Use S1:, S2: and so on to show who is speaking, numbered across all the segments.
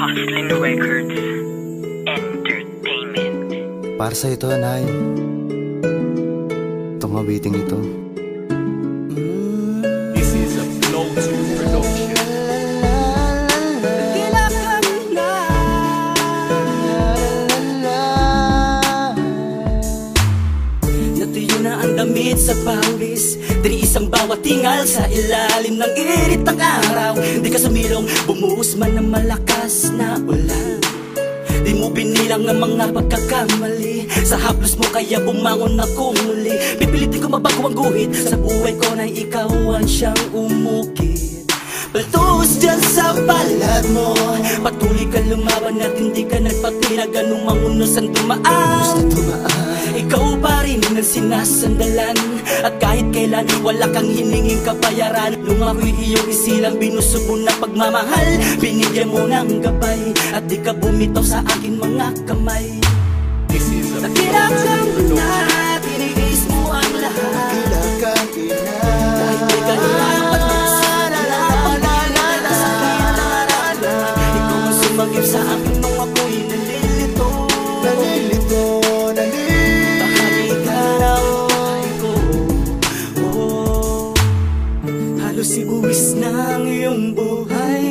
S1: Hustlin' Records Entertainment.
S2: Para sa ito, Nay. Itong awiting ito.
S3: This is a Flow 2 production.
S4: Natuyo na ang damit sa pawis, diriis ang bawat tingal sa ilalim ng init ng araw. Di ka sumilong, bumuhos man ng malakas na ulan. Di mo binilang ng mga pagkakamali, sa haplos mo kaya bumangon ako muli. Pipilitin ko mabago ang guhit, sa buhay ko na ikaw ang siyang umukit. Paltos dyan sa balat mo, patuloy ka lumaban at hindi ka nagpatinag anumang unos ang dumaan. Ikaw pa rin ang sinasandalan, at kahit kailan wala kang hininging kabayaran. Nung ako'y iyong isilang binusog mo na pagmamahal, binigyan mo ng gabay, at di ka bumitaw sa akin mga kamay.
S3: This is a
S4: Nakilak kang na, tiniis mo ang lahat.
S2: Nakilak kang ina.
S4: Kahit di ka dapat ikaw ang sumagip sa akin nung ako'y nalilito.
S2: Nalilito, nalilito.
S4: Baka di ka na buhay ko. Halos ibuwis ng iyong buhay,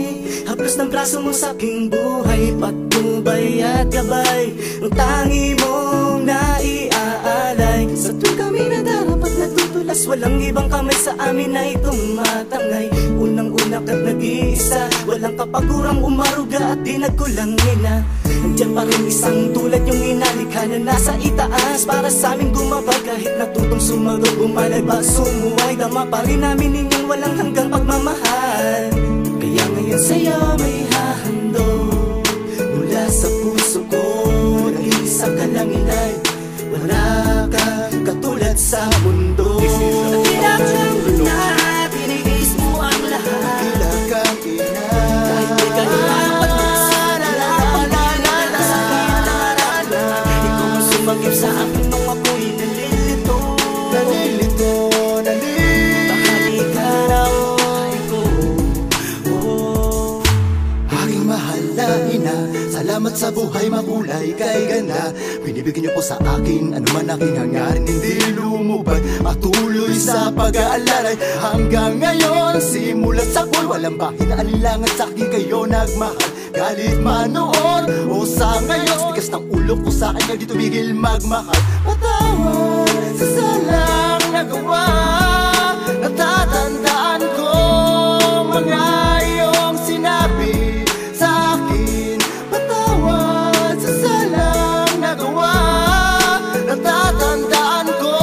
S4: haplos ng braso mo sa aking buhay. Patnubay at gabay, ang tangi mong naiaalay. Sa tuwing kami na dapat natutulas, walang ibang kamay sa amin na itong matangay. Unang-una ka't nag-iisa, walang kapagurang umaruga at di nagkulangin na. Nandiyan pa rin isang tulad yung inalikha na nasa itaas para sa aming gumabay. Kahit natutong sumagot, bumalay ba, sumuway, dama pa rin namin inyong walang hanggang pagmamahal. Kaya ngayon sa'yo may hahandog mula sa puso ko. Nag-iisa ka lang, inay, wala kang katulad sa mundo. Nakilak kang na, tiniis mo ang lahat.
S2: Nakilak kang ina.
S4: Kahit di ka dapat ikaw ang sumagip sa akin nung ako'y nalilito.
S2: Nalilito, nalilito.
S4: Baka di ka na buhay ko.
S2: Aking mahal na ina, salamat sa buhay makulay kay ganda. Binibigyan niyo po sa akin anuman aking hangarin, hindi lumubad. Patuloy sa pag-aalalay hanggang ngayon. Simulat sa pool, walang bakit na alinlangan sa akin kayo nagmahal. Galit man noon o sa ngayon, tigas ng ulo ko sa akin, di tumigil magmahal. Patawad sa salang nagawa, natatandaan ko mga iyong sinabi sa akin. Patawad sa salang nagawa, natatandaan ko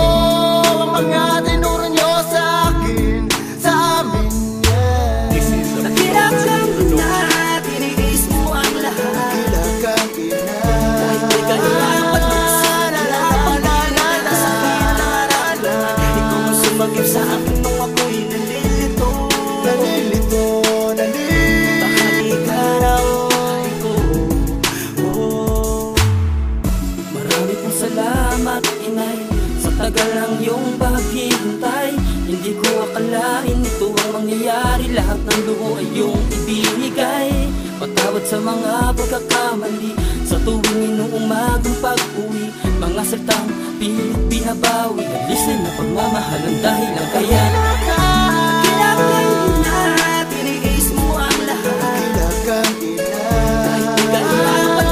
S2: mga tinuro nyo sa akin, sa amin, yeah.
S3: This is a
S4: Nakilak kang na, tiniis mo ang lahat.
S2: Nakilak kang ina.
S4: Kahit di ka dapat ikaw ang sumagip sa akin nung ako'y nalilito.
S2: Nalilito, nalilito.
S4: Baka di ka na buhay ko. Marami pong salamat, inay, sa tagal ng iyong paghihintay. Hindi ko akalain ito ang mangyayari, lahat ng luho ay iyong ibinigay. Patawad sa mga pagkakamali, sa tuwing inuumagang pag-uwi. Mga saltang pilit binabawi, alis na pagmamahalan dahil ang kaya. Nakilak kang na, tiniis mo ang lahat.
S2: Nakilak kang ina.
S4: Kahit di ka dapat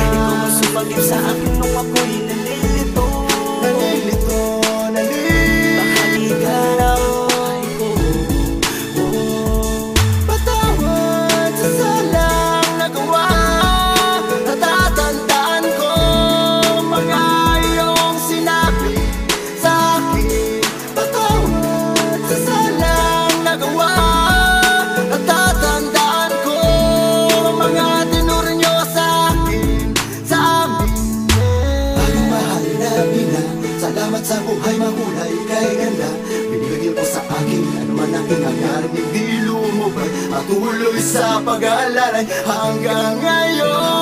S4: ikaw ang sumagip sa akin nung ako'y nalilito.
S2: Nalilito, nalilito.
S4: Baka di ka na buhay ko.
S2: Patawad sa salang nagawa, natatandaan ko mga iyong sinabi sa akin. Patawad sa salang nagawa, natatandaan ko mga tinuro nyo sa akin, sa amin, yeah. Aking mahal na ina, salamat sa buhay mahulay kay ganda. Binibigyan ko sa akin anuman aking hangarin, hindi lumubay. Patuloy sa pag-aalalay hanggang ngayon.